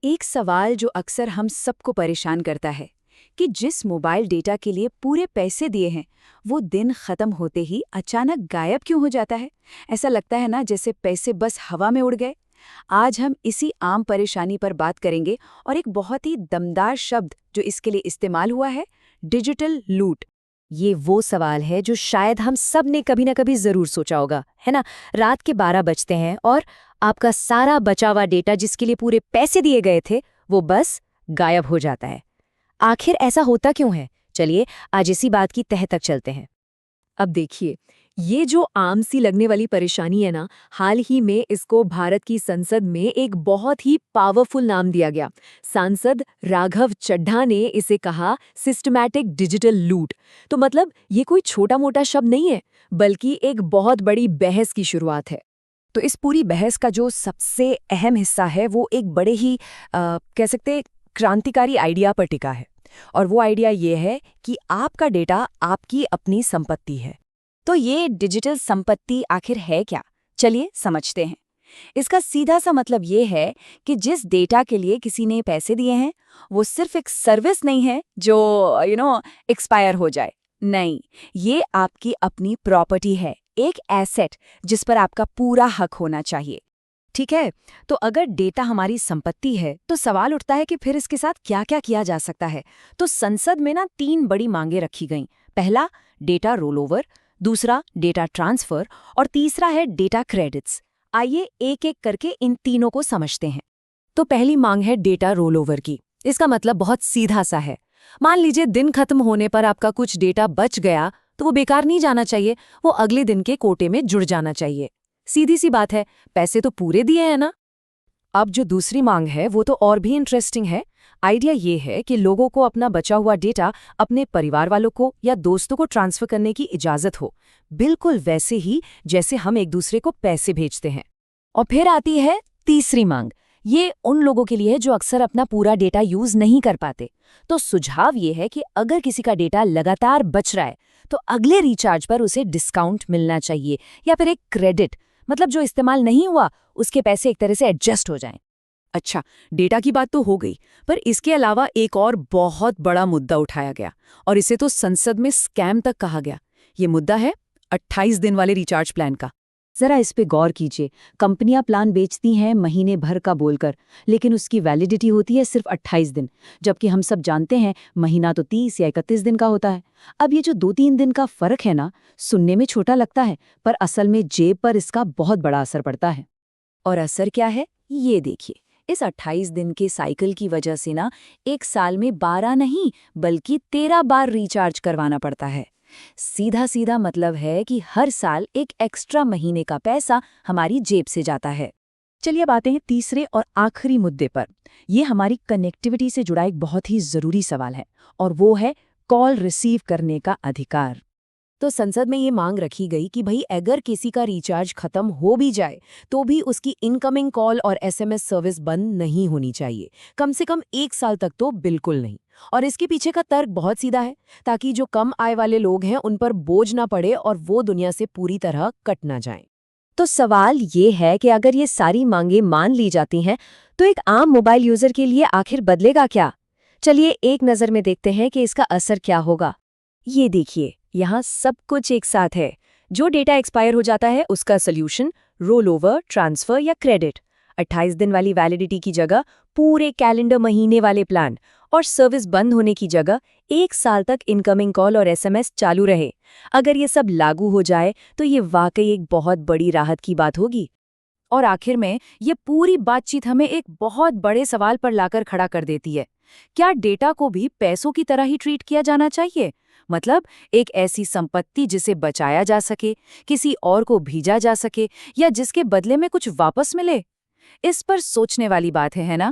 एक सवाल जो अक्सर हम सबको परेशान करता है कि जिस मोबाइल डेटा के लिए पूरे पैसे दिए हैं वो दिन खत्म होते ही अचानक गायब क्यों हो जाता है। ऐसा लगता है ना जैसे पैसे बस हवा में उड़ गए। आज हम इसी आम परेशानी पर बात करेंगे और एक बहुत ही दमदार शब्द जो इसके लिए इस्तेमाल हुआ है, डिजिटल लूट। ये वो सवाल है जो शायद हम सब ने कभी ना कभी जरूर सोचा होगा, है ना। रात के 12 बजते हैं और आपका सारा बचा हुआ डेटा जिसके लिए पूरे पैसे दिए गए थे वो बस गायब हो जाता है। आखिर ऐसा होता क्यों है? चलिए आज इसी बात की तह तक चलते हैं। अब देखिए, ये जो आम सी लगने वाली परेशानी है ना, हाल ही में इसको भारत की संसद में एक बहुत ही पावरफुल नाम दिया गया। सांसद राघव चड्ढा ने इसे कहा सिस्टमैटिक डिजिटल लूट। तो मतलब ये कोई छोटा मोटा शब्द नहीं है, बल्कि एक बहुत बड़ी बहस की शुरुआत है। तो इस पूरी बहस का जो सबसे अहम हिस्सा है वो एक बड़े ही कह सकते क्रांतिकारी आइडिया पर टिका है। और वो आइडिया ये है कि आपका डेटा आपकी अपनी संपत्ति है। तो ये डिजिटल संपत्ति आखिर है क्या? चलिए समझते हैं। इसका सीधा सा मतलब ये है कि जिस डेटा के लिए किसी ने पैसे दिए हैं वो सिर्फ एक सर्विस नहीं है जो एक्सपायर हो जाए। नहीं, ये आपकी अपनी प्रॉपर्टी है, एक एसेट जिस पर आपका पूरा हक होना चाहिए। ठीक है, तो अगर डेटा हमारी संपत्ति है तो सवाल उठता है कि फिर इसके साथ क्या क्या किया जा सकता है। तो संसद में ना 3 बड़ी मांगें रखी गईं। पहला, डेटा रोल ओवर, दूसरा डेटा ट्रांसफर और तीसरा है डेटा क्रेडिट्स। आइए एक एक करके इन तीनों को समझते हैं। तो पहली मांग है डेटा रोल ओवर की। इसका मतलब बहुत सीधा सा है। मान लीजिए दिन खत्म होने पर आपका कुछ डेटा बच गया तो वो बेकार नहीं जाना चाहिए, वो अगले दिन के कोटे में जुड़ जाना चाहिए। सीधी सी बात है, पैसे तो पूरे दिए हैं ना। अब जो दूसरी मांग है वो तो और भी इंटरेस्टिंग है। आइडिया ये है कि लोगों को अपना बचा हुआ डेटा अपने परिवार वालों को या दोस्तों को ट्रांसफर करने की इजाजत हो, बिल्कुल वैसे ही जैसे हम एक दूसरे को पैसे भेजते हैं। और फिर आती है तीसरी मांग। ये उन लोगों के लिए है जो अक्सर अपना पूरा डेटा यूज नहीं कर पाते। तो सुझाव ये है कि अगर किसी का डेटा लगातार बच रहा है तो अगले रिचार्ज पर उसे डिस्काउंट मिलना चाहिए या फिर एक क्रेडिट, मतलब जो इस्तेमाल नहीं हुआ उसके पैसे एक तरह से एडजस्ट हो जाएं। अच्छा, डेटा की बात तो हो गई, पर इसके अलावा एक और बहुत बड़ा मुद्दा उठाया गया और इसे तो संसद में स्कैम तक कहा गया। ये मुद्दा है 28 दिन वाले रिचार्ज प्लान का। जरा इस पे गौर कीजिए। कंपनियां प्लान बेचती हैं महीने भर का बोलकर, लेकिन उसकी वैलिडिटी होती है सिर्फ 28 दिन, जबकि हम सब जानते हैं महीना तो 30 या 31 दिन का होता है। अब ये जो 2-3 दिन का फर्क है ना, सुनने में छोटा लगता है, पर असल में जेब पर इसका बहुत बड़ा असर पड़ता है। और असर क्या है, ये देखिए। इस 28 दिन के साइकिल की वजह से ना एक साल में 12 नहीं बल्कि 13 बार रिचार्ज करवाना पड़ता है। सीधा सीधा मतलब है कि हर साल एक एक्स्ट्रा महीने का पैसा हमारी जेब से जाता है। चलिए अब आते हैं तीसरे और आखिरी मुद्दे पर। यह हमारी कनेक्टिविटी से जुड़ा एक बहुत ही जरूरी सवाल है और वो है कॉल रिसीव करने का अधिकार। तो संसद में ये मांग रखी गई कि भाई अगर किसी का रिचार्ज खत्म हो भी जाए तो भी उसकी इनकमिंग कॉल और एसएमएस सर्विस बंद नहीं होनी चाहिए, कम से कम 1 साल तक तो बिल्कुल नहीं। और इसके पीछे का तर्क बहुत सीधा है, ताकि जो कम आय वाले लोग हैं उन पर बोझ ना पड़े और वो दुनिया से पूरी तरह कट ना जाएं। तो सवाल ये है कि अगर ये सारी मांगें मान ली जाती हैं तो एक आम मोबाइल यूजर के लिए आखिर बदलेगा क्या? चलिए एक नज़र में देखते हैं कि इसका असर क्या होगा। ये देखिए, यहाँ सब कुछ एक साथ है। जो डेटा एक्सपायर हो जाता है उसका सोल्यूशन रोल ओवर, ट्रांसफर या क्रेडिट। 28 दिन वाली वैलिडिटी की जगह पूरे कैलेंडर महीने वाले प्लान, और सर्विस बंद होने की जगह 1 साल तक इनकमिंग कॉल और एसएमएस चालू रहे। अगर ये सब लागू हो जाए तो ये वाकई एक बहुत बड़ी राहत की बात होगी। और आखिर में ये पूरी बातचीत हमें एक बहुत बड़े सवाल पर लाकर खड़ा कर देती है। क्या डेटा को भी पैसों की तरह ही ट्रीट किया जाना चाहिए? मतलब एक ऐसी संपत्ति जिसे बचाया जा सके, किसी और को भेजा जा सके या जिसके बदले में कुछ वापस मिले? इस पर सोचने वाली बात है ना?